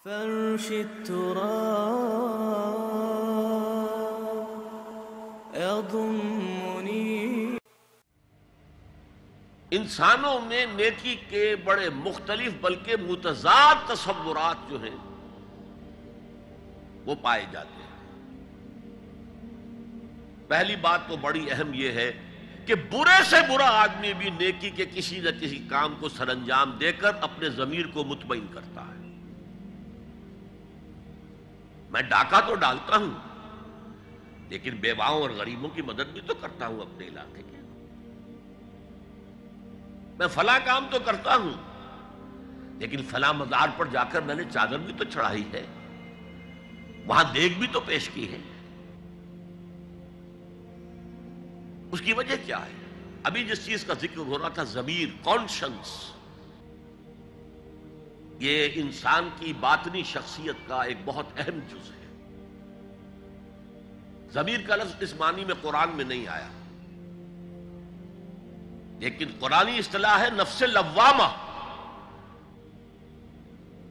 فرش التراب يضمني۔ انسانوں میں نیکی کے بڑے مختلف بلکہ متضاد تصورات جو ہیں وہ پائے جاتے ہیں۔ پہلی بات تو بڑی اہم یہ ہے کہ برے سے برا آدمی بھی نیکی کے کسی نہ کسی کام کو سر انجام دے کر اپنے ضمیر کو مطمئن کرتا ہے۔ میں ڈاکہ تو ڈالتا ہوں لیکن بیواؤں اور غریبوں کی مدد بھی تو کرتا ہوں اپنے علاقے کے۔ میں فلاں کام تو کرتا ہوں لیکن فلاں مزار پر جا کر میں نے چادر بھی تو چڑھائی ہے، وہاں دیگ بھی تو پیش کی ہے۔ اس کی وجہ کیا ہے؟ ابھی جس چیز کا ذکر ہو رہا تھا، ضمیر، کانشنس، یہ انسان کی باطنی شخصیت کا ایک بہت اہم جز ہے۔ ضمیر کا لفظ اس معنی میں قرآن میں نہیں آیا، لیکن قرآنی اصطلاح ہے نفس لوامہ،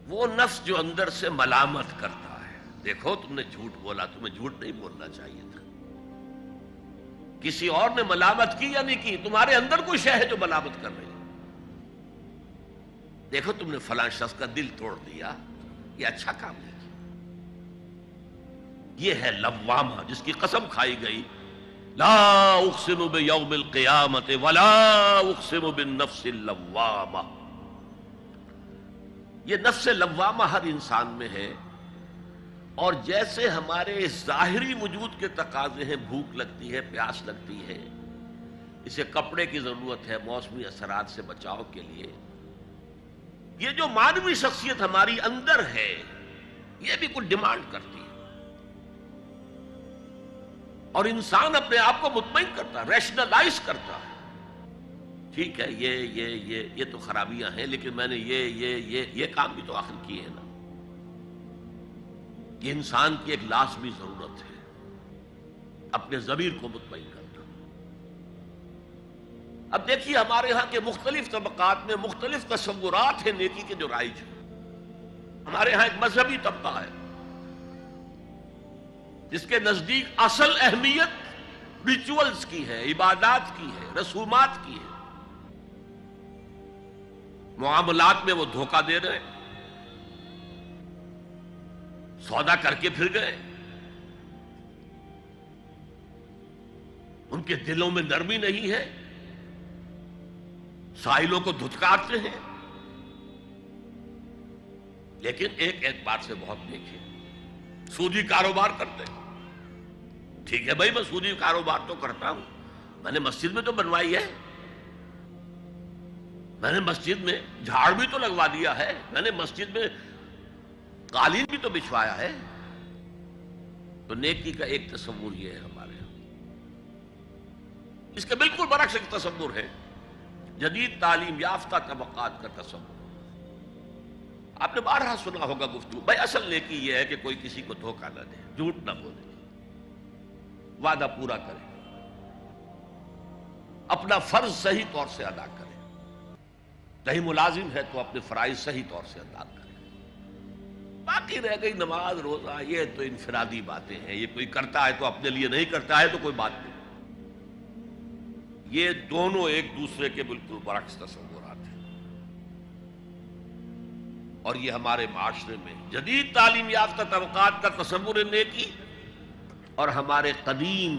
وہ نفس جو اندر سے ملامت کرتا ہے۔ دیکھو تم نے جھوٹ بولا، تمہیں جھوٹ نہیں بولنا چاہیے تھا۔ کسی اور نے ملامت کی یا نہیں کی، تمہارے اندر کوئی شے ہے جو ملامت کر رہی ہے۔ دیکھو تم نے فلاں شخص کا دل توڑ دیا، یہ اچھا کام نہیں کیا۔ یہ ہے لوامہ، جس کی قسم کھائی گئی، لا اقسم بیوم القیامت ولا اقسم بالنفس اللوامہ۔ یہ نفس لوامہ ہر انسان میں ہے، اور جیسے ہمارے ظاہری وجود کے تقاضے ہیں، بھوک لگتی ہے، پیاس لگتی ہے، اسے کپڑے کی ضرورت ہے موسمی اثرات سے بچاؤ کے لیے، یہ جو مانوی شخصیت ہماری اندر ہے یہ بھی کچھ ڈیمانڈ کرتی ہے، اور انسان اپنے آپ کو مطمئن کرتا ہے، ریشنلائز کرتا ہے۔ ٹھیک ہے، یہ تو خرابیاں ہیں، لیکن میں نے یہ کام بھی تو آخر کیے ہیں نا۔ یہ انسان کی ایک لازمی ضرورت ہے، اپنے ضمیر کو مطمئن کرنا۔ اب دیکھیے ہمارے ہاں کے مختلف طبقات میں مختلف تصورات ہیں نیکی کے جو رائج ہیں۔ ہمارے ہاں ایک مذہبی طبقہ ہے جس کے نزدیک اصل اہمیت ریچولز کی ہے، عبادات کی ہے، رسومات کی ہے۔ معاملات میں وہ دھوکہ دے رہے ہیں، سودا کر کے پھر گئے، ان کے دلوں میں نرمی نہیں ہے، سائلوں کو دھتکارتے ہیں، لیکن ایک اعتبار سے بہت نیک ہے، سودی کاروبار کرتے ہیں۔ ٹھیک ہے بھائی، میں سودی کاروبار تو کرتا ہوں، میں نے مسجد میں تو بنوائی ہے، میں نے مسجد میں جھاڑ بھی تو لگوا دیا ہے، میں نے مسجد میں قالین بھی تو بچھوایا ہے۔ تو نیکی کا ایک تصور یہ ہے ہمارے یہاں۔ اس کے بالکل برعکس ایک تصور ہے جدید تعلیم یافتہ طبقات کا تصور۔ آپ نے بارہا سنا ہوگا گفتگو، بھائی اصل نیکی یہ ہے کہ کوئی کسی کو دھوکہ نہ دے، جھوٹ نہ بولے، وعدہ پورا کرے، اپنا فرض صحیح طور سے ادا کرے، کہیں ملازم ہے تو اپنے فرائض صحیح طور سے ادا کرے۔ باقی رہ گئی نماز روزہ، یہ تو انفرادی باتیں ہیں، یہ کوئی کرتا ہے تو اپنے لیے نہیں کرتا ہے تو کوئی بات نہیں۔ یہ دونوں ایک دوسرے کے بالکل برعکس تصورات ہیں، اور یہ ہمارے معاشرے میں جدید تعلیم یافتہ طبقات کا تصور نیکی اور ہمارے قدیم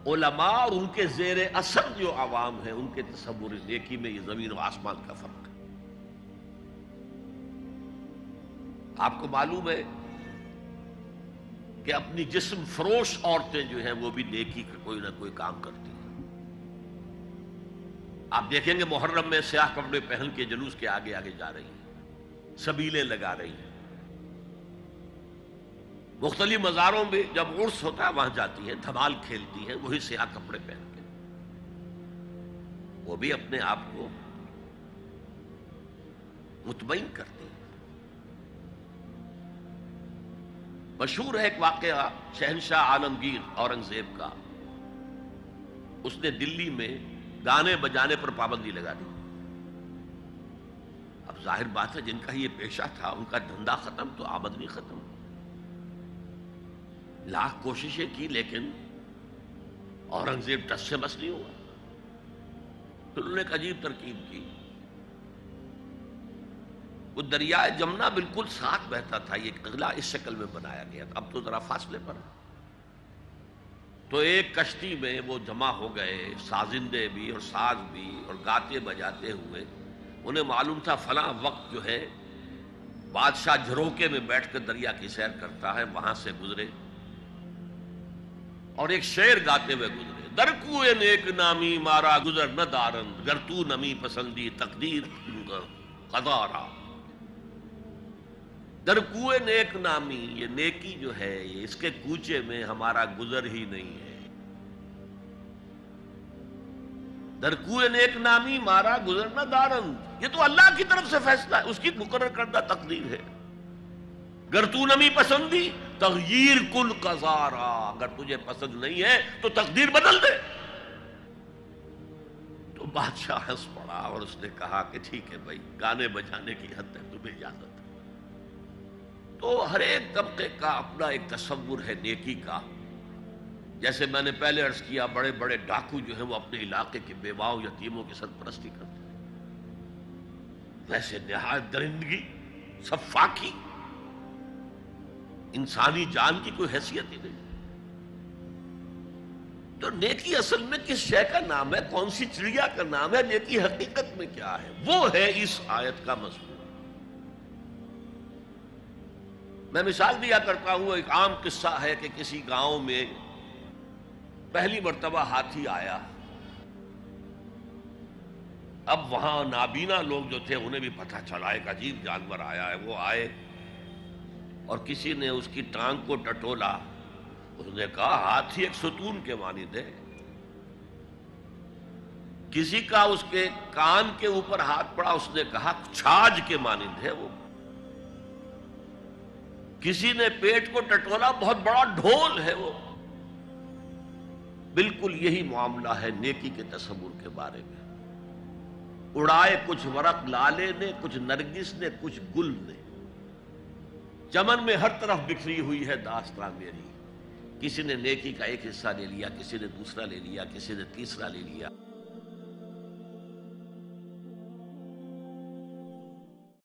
علماء اور ان کے زیر اثر جو عوام ہیں ان کے تصور نیکی میں یہ زمین و آسمان کا فرق ہے۔ آپ کو معلوم ہے کہ اپنی جسم فروش عورتیں جو ہیں وہ بھی نیکی کا کوئی نہ کوئی کام کرتی ہیں۔ آپ دیکھیں گے محرم میں سیاہ کپڑے پہن کے جلوس کے آگے آگے جا رہی ہیں، سبیلیں لگا رہی ہیں، مختلف مزاروں میں جب عرس ہوتا ہے وہاں جاتی ہیں، دھمال کھیلتی ہیں، وہی سیاہ کپڑے پہن کے۔ وہ بھی اپنے آپ کو مطمئن کرتی ہیں۔ مشہور ہے ایک واقعہ شہنشاہ عالمگیر اورنگزیب کا، اس نے دلی میں گانے بجانے پر پابندی لگا دی۔ اب اب ظاہر بات ہے جن کا یہ پیشہ تھا ان کا دھندا ختم تو آمدنی ختم. لاکھ کوششیں کی لیکن اورنگزیب ٹس سے بس نہیں ہوا. پھر انہوں نے ایک عجیب ترکیب کی. وہ دریائے جمنا بالکل ساتھ بہتا تھا، یہ قلعہ اس شکل میں بنایا گیا تھا، اب تو ذرا فاصلے پر ہے. تو ایک کشتی میں وہ جمع ہو گئے، سازندے بھی اور ساز بھی اور گاتے بجاتے ہوئے. انہیں معلوم تھا فلاں وقت جو ہے بادشاہ جھروکے میں بیٹھ کر دریا کی سیر کرتا ہے، وہاں سے گزرے اور ایک شعر گاتے ہوئے گزرے. در کوئے نیک نامی مارا گزر نہ دارند، گر تو نمی پسندی تقدیر قضا. در کوئے نیک نامی، یہ نیکی جو ہے یہ اس کے کوچے میں ہمارا گزر ہی نہیں ہے. در کوئے نیک نامی مارا گزر نہ دارند، یہ تو اللہ کی طرف سے فیصلہ ہے، اس کی مقرر کردہ تقدیر ہے. گر تو نمی پسندی تغییر کل قضارا، اگر تجھے پسند نہیں ہے تو تقدیر بدل دے. تو بادشاہ ہنس پڑا اور اس نے کہا کہ ٹھیک ہے بھائی، گانے بجانے کی حد تک تمہیں اجازت ہے. تو ہر ایک طبقے کا اپنا ایک تصور ہے نیکی کا. جیسے میں نے پہلے عرض کیا بڑے بڑے ڈاکو جو ہیں وہ اپنے علاقے کے بیواؤں یتیموں کی سرپرستی کرتے ہیں، ویسے نہایت درندگی سفاکی انسانی جان کی کوئی حیثیت ہی نہیں. تو نیکی اصل میں کس شے کا نام ہے، کون سی چڑیا کا نام ہے، نیکی حقیقت میں کیا ہے، وہ ہے اس آیت کا مضمون. میں مثال دیا کرتا ہوں، ایک عام قصہ ہے کہ کسی گاؤں میں پہلی مرتبہ ہاتھی آیا. اب وہاں نابینا لوگ جو تھے انہیں بھی پتہ چلا ایک عجیب جانور آیا ہے. وہ آئے اور کسی نے اس کی ٹانگ کو ٹٹولا. اس نے کہا ہاتھی ایک ستون کے مانند ہے. کسی کا اس کے کان کے اوپر ہاتھ پڑا، اس نے کہا چھاج کے مانند ہے وہ. کسی نے پیٹ کو ٹٹولا، بہت بڑا ڈھول ہے وہ. بالکل یہی معاملہ ہے نیکی کے تصور کے بارے میں. اڑائے کچھ ورق لالے نے، کچھ نرگس نے، کچھ گل نے. چمن میں ہر طرف بکھری ہوئی ہے داستان میری. کسی نے نیکی کا ایک حصہ لے لیا، کسی نے دوسرا لے لیا، کسی نے تیسرا لے لیا.